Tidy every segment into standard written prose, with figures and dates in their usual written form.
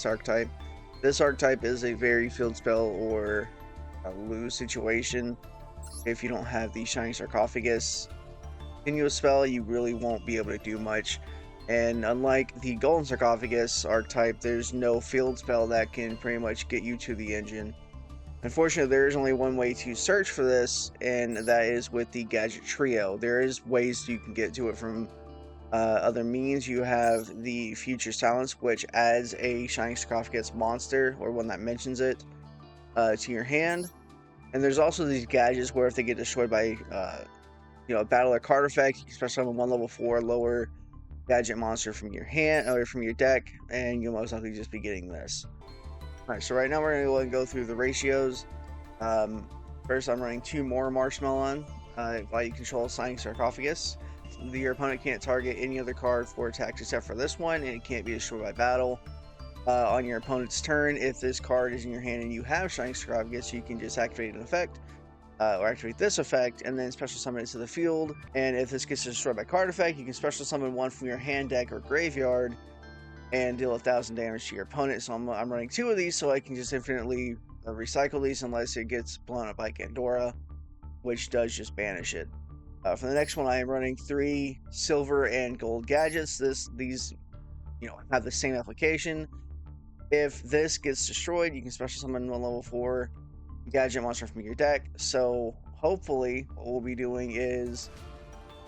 this archetype. This archetype is a very field spell or a lose situation. If you don't have the Shining Sarcophagus continuous spell, you really won't be able to do much. And unlike the Golden Sarcophagus archetype, there's no field spell that can pretty much get you to the engine. Unfortunately, there is only one way to search for this, and that is with the Gadget Trio. There is ways you can get to it from other means. You have the Future Silence, which adds a Shining Sarcophagus monster, or one that mentions it, to your hand. And there's also these gadgets where if they get destroyed by a battle or card effect, you can special summon one level 4 lower gadget monster from your hand or from your deck, and you'll most likely just be getting this. Alright, so right now we're going to go through the ratios. First, I'm running 2 more Marshmallow while you control Shining Sarcophagus. Your opponent can't target any other card for attacks except for this one, and it can't be destroyed by battle. On your opponent's turn, if this card is in your hand and you have Shining Sarcophagus, you can just activate an effect, or activate this effect, and then special summon it to the field. And if this gets destroyed by card effect, you can special summon one from your hand, deck, or graveyard, and deal 1,000 damage to your opponent. So I'm running 2 of these so I can just infinitely recycle these unless it gets blown up by Gandora, which does just banish it. For the next one, I am running 3 silver and gold gadgets. These have the same application. If this gets destroyed, you can special summon one level 4 gadget monster from your deck. So hopefully what we'll be doing is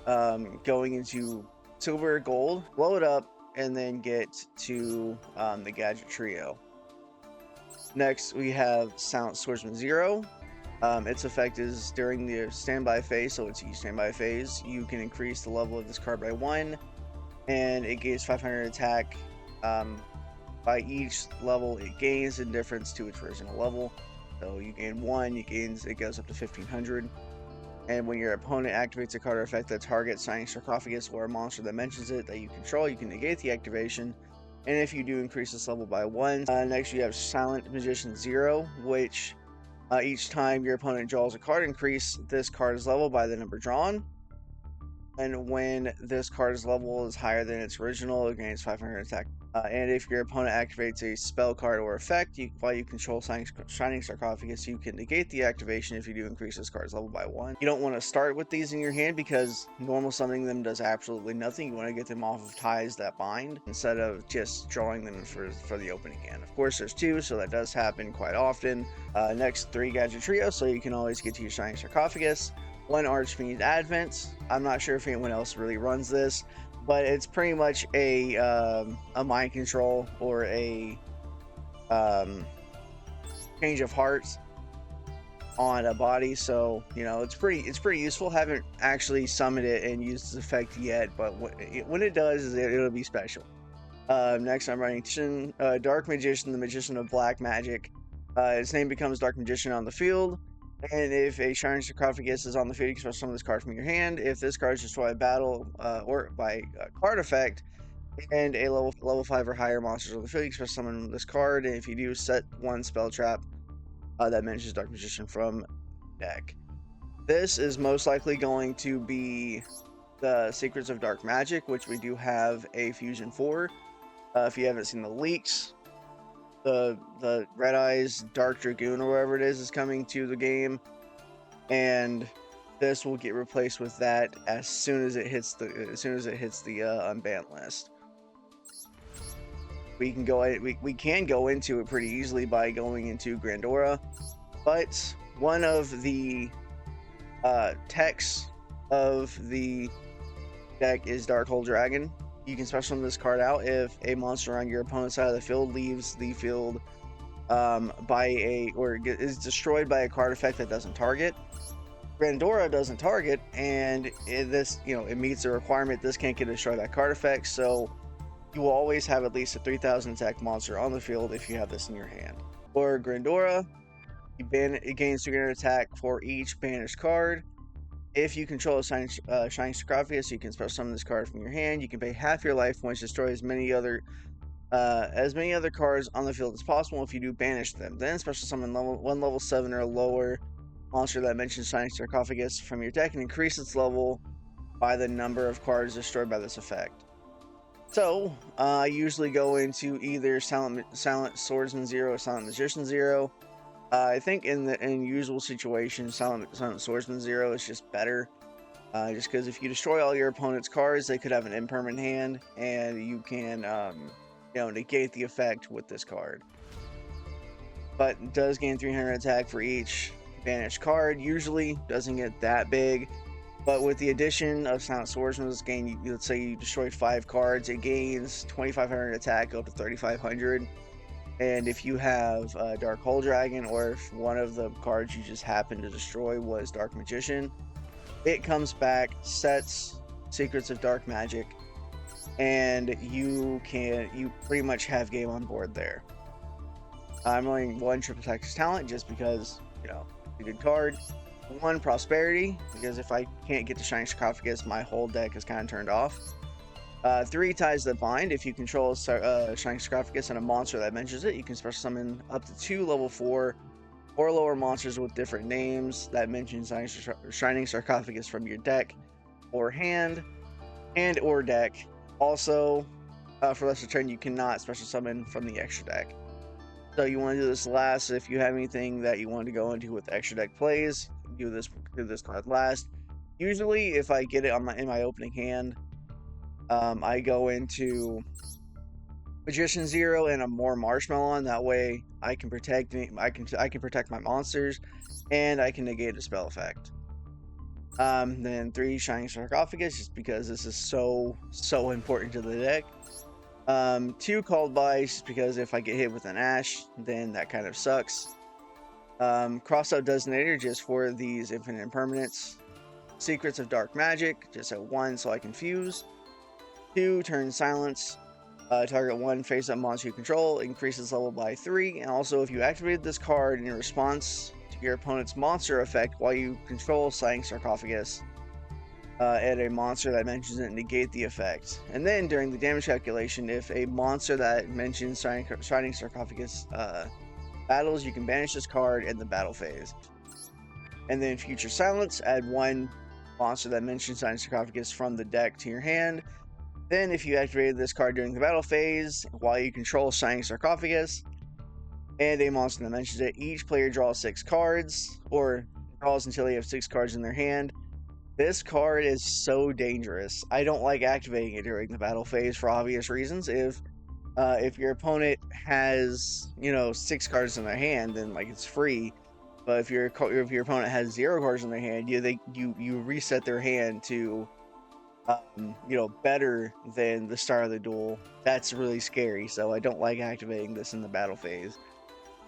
going into silver, gold, blow it up, and then get to the Gadget Trio. Next, we have Silent Swordsman 0. Its effect is during the standby phase, so it's each standby phase. You can increase the level of this card by 1, and it gains 500 attack. By each level, it gains in difference to its original level. So you gain 1, it goes up to 1500. And when your opponent activates a card or effect that targets Shining Sarcophagus or a monster that mentions it that you control, you can negate the activation. And if you do increase this level by 1, next you have Silent Magician 0, which each time your opponent draws a card, increase this card's level by the number drawn. And when this card's level is higher than its original, it gains 500 attack. And if your opponent activates a spell card or effect, while you control Shining Sarcophagus, you can negate the activation if you do increase this card's level by 1. You don't want to start with these in your hand because normal summoning them does absolutely nothing. You want to get them off of ties that bind instead of just drawing them for the opening hand. Of course, there's 2, so that does happen quite often. Next, 3 Gadget Trio, so you can always get to your Shining Sarcophagus. 1 Archfiend Advent. I'm not sure if anyone else really runs this, but it's pretty much a mind control or a change of hearts on a body. So it's pretty useful. Haven't actually summoned it and used this effect yet, but when it does, it'll be special. Next, I'm running Dark Magician, the Magician of Black Magic. Its name becomes Dark Magician on the field. And if a Shining Sarcophagus is on the field, you can special summon this card from your hand. If this card is destroyed by battle or by card effect, and a level 5 or higher monsters on the field, you can special summon this card. And if you do, set 1 spell trap that mentions Dark Magician from deck. This is most likely going to be the Secrets of Dark Magic, which we do have a fusion for. If you haven't seen the leaks, the Red Eyes Dark Dragoon or whatever it is coming to the game, and this will get replaced with that as soon as it hits the unbanned list. We can go into it pretty easily by going into Grandora, but one of the techs of the deck is Dark-Hole Dragon. You can special summon this card out if a monster on your opponent's side of the field leaves the field is destroyed by a card effect that doesn't target. Grandora doesn't target, and it meets the requirement. This can't get destroyed by card effects, so you will always have at least a 3,000 attack monster on the field if you have this in your hand. For Grandora, it gains 300 attack for each banished card. If you control a Shining Sarcophagus, you can special summon this card from your hand. You can pay half your life points to destroy as many other cards on the field as possible. If you do, banish them. Then special summon one level 7 or lower monster that mentions Shining Sarcophagus from your deck and increase its level by the number of cards destroyed by this effect. So I usually go into either Silent Swordsman 0 or Silent Magician 0. I think in usual situations, Silent Swordsman 0 is just better. Just because if you destroy all your opponent's cards, they could have an impermanent hand, and you can, negate the effect with this card. But it does gain 300 attack for each banished card. Usually doesn't get that big, but with the addition of Silent Swordsman's gain, let's say you destroyed 5 cards, it gains 2,500 attack up to 3,500. And if you have Dark Hole Dragon, or if one of the cards you just happened to destroy was Dark Magician, it comes back, sets Secrets of Dark Magic, and you pretty much have game on board there. I'm running 1 Triple Texas Talent just because, it's a good card. 1 Prosperity, because if I can't get to Shining Sarcophagus, my whole deck is kind of turned off. 3 Ties That Bind. If you control Shining Sarcophagus and a monster that mentions it, you can special summon up to 2 level 4 or lower monsters with different names that mention Shining Sarcophagus from your deck or hand and or deck. Also, for lesser turn, you cannot special summon from the extra deck. So you want to do this last. If you have anything that you want to go into with extra deck plays, do this card last. Usually, if I get it in my opening hand, I go into Magician 0 and a more Marshmallow on. That way, I can protect protect my monsters, and I can negate a spell effect. Then 3 Shining Sarcophagus, just because this is so important to the deck. 2 Called By, just because if I get hit with an Ash, then that kind of sucks. Crossout Designator, just for these infinite impermanents. Secrets of Dark Magic, just at 1 so I can fuse. 2 Turn Silence. Target 1 face-up monster you control, increases level by 3, and also if you activate this card in response to your opponent's monster effect while you control Shining Sarcophagus, add a monster that mentions it, negate the effect. And then during the damage calculation, if a monster that mentions Shining Sarcophagus battles, you can banish this card in the battle phase. And then Future Silence, add 1 monster that mentions Shining Sarcophagus from the deck to your hand. Then if you activated this card during the battle phase, while you control Shining Sarcophagus and a monster that mentions it, each player draws 6 cards, or draws until they have 6 cards in their hand. This card is so dangerous. I don't like activating it during the battle phase for obvious reasons. If your opponent has 6 cards in their hand, then it's free. But if your opponent has 0 cards in their hand, you reset their hand to better than the start of the duel. That's really scary. So I don't like activating this in the battle phase.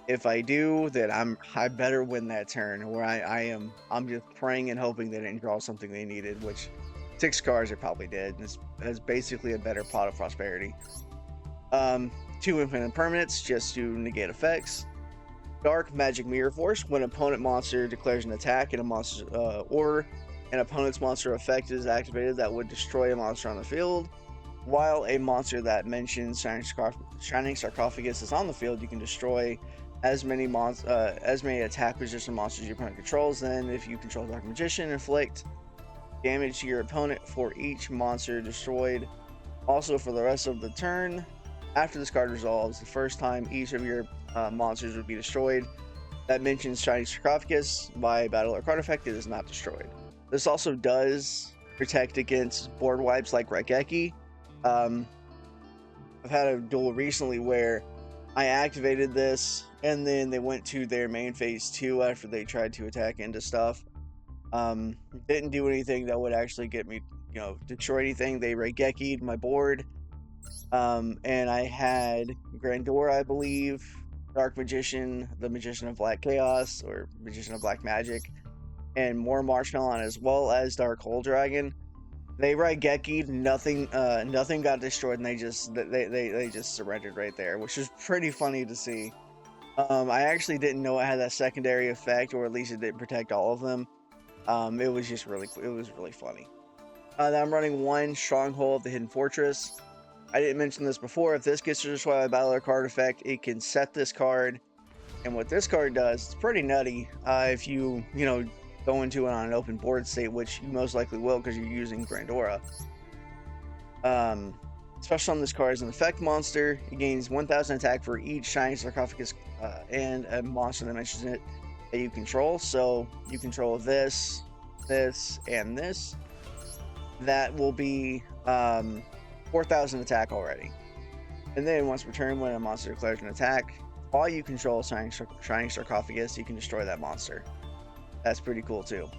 If I do, then I better win that turn, where I'm just praying and hoping they didn't draw something they needed, which 6 cards are probably dead. It's basically a better Pot of Prosperity. 2 Infinite Permanents, just to negate effects. Dark Magic Mirror Force. When an opponent monster declares an attack and a monster or an opponent's monster effect is activated that would destroy a monster on the field, while a monster that mentions Shining Sarcophagus is on the field, you can destroy as many attack position monsters your opponent controls. Then, if you control Dark Magician, inflict damage to your opponent for each monster destroyed. Also, for the rest of the turn, after this card resolves, the first time each of your monsters would be destroyed that mentions Shining Sarcophagus by battle or card effect, it is not destroyed. This also does protect against board wipes like Raigeki. I've had a duel recently where I activated this, and then they went to their main phase 2 after they tried to attack into stuff. Didn't do anything that would actually get me, destroy anything. They Raigeki'd my board. And I had Grandora, I believe, Dark Magician, the Magician of Black Chaos, or Magician of Black Magic, and more Marshmallow, as well as Dark Hole Dragon. They Raigeki'd, nothing got destroyed, and they just surrendered right there, which is pretty funny to see. I actually didn't know it had that secondary effect, or at least it didn't protect all of them. It was really funny. Then I'm running 1 Stronghold of the Hidden Fortress. I didn't mention this before. If this gets destroyed by battle or card effect, it can set this card. And what this card does, it's pretty nutty. If you go into it on an open board state, which you most likely will because you're using Grandora. Special on this card is an effect monster. It gains 1000 attack for each Shining Sarcophagus and a monster that mentions it that you control. So you control this, this, and this. That will be 4000 attack already. And then once per turn, when a monster declares an attack, while you control Shining Sarcophagus, you can destroy that monster. That's pretty cool too.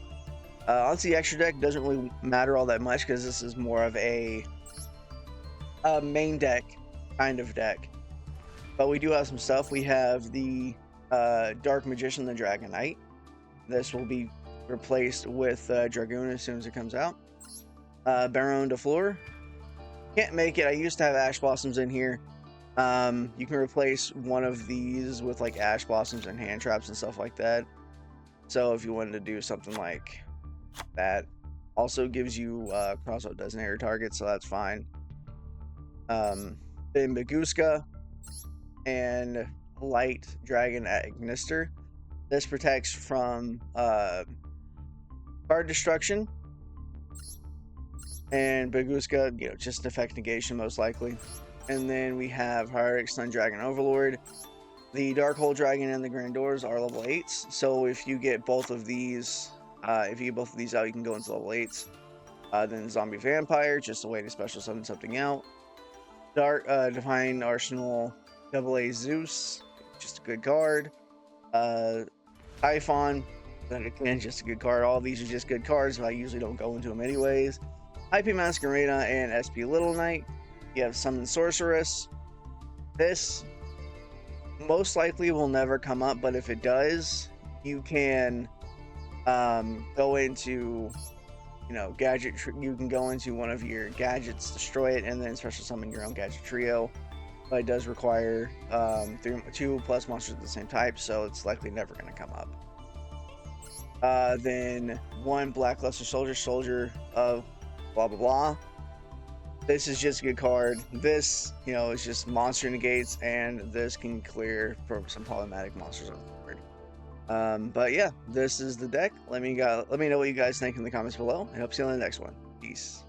Honestly, the extra deck doesn't really matter all that much because this is more of a main deck kind of deck. But we do have some stuff. We have the Dark Magician, the Dragon Knight. This will be replaced with Dragoon as soon as it comes out. Baron de Fleur. Can't make it. I used to have Ash Blossoms in here. You can replace one of these with like Ash Blossoms and hand traps and stuff like that. So if you wanted to do something like that, also gives you cross-out designator target, so that's fine. Then Baguska and Light Dragon at Ignister. This protects from card destruction. And Baguska, just effect negation most likely. And then we have Hierarch Sun Dragon Overlord. The Dark Hole Dragon and the Grandeurs are level 8s. So if you get both of these, out, you can go into level 8s. Then Zombie Vampire, just a way to special summon something out. Dark Divine Arsenal AA Zeus, just a good card. Typhon, again, just a good card. All these are just good cards, but I usually don't go into them anyways. IP Masquerena and SP Little Knight. You have Summon Sorceress. This most likely will never come up, but if it does, you can go into gadget. You can go into one of your gadgets, destroy it, and then special summon your own gadget trio. But it does require 2+ monsters of the same type, so it's likely never going to come up. Then 1 Blackluster Soldier of blah blah blah. This is just a good card. This, is just monster negates, and this can clear for some problematic monsters on the board. But yeah, this is the deck. Let me know what you guys think in the comments below, and hope to see you on the next one. Peace.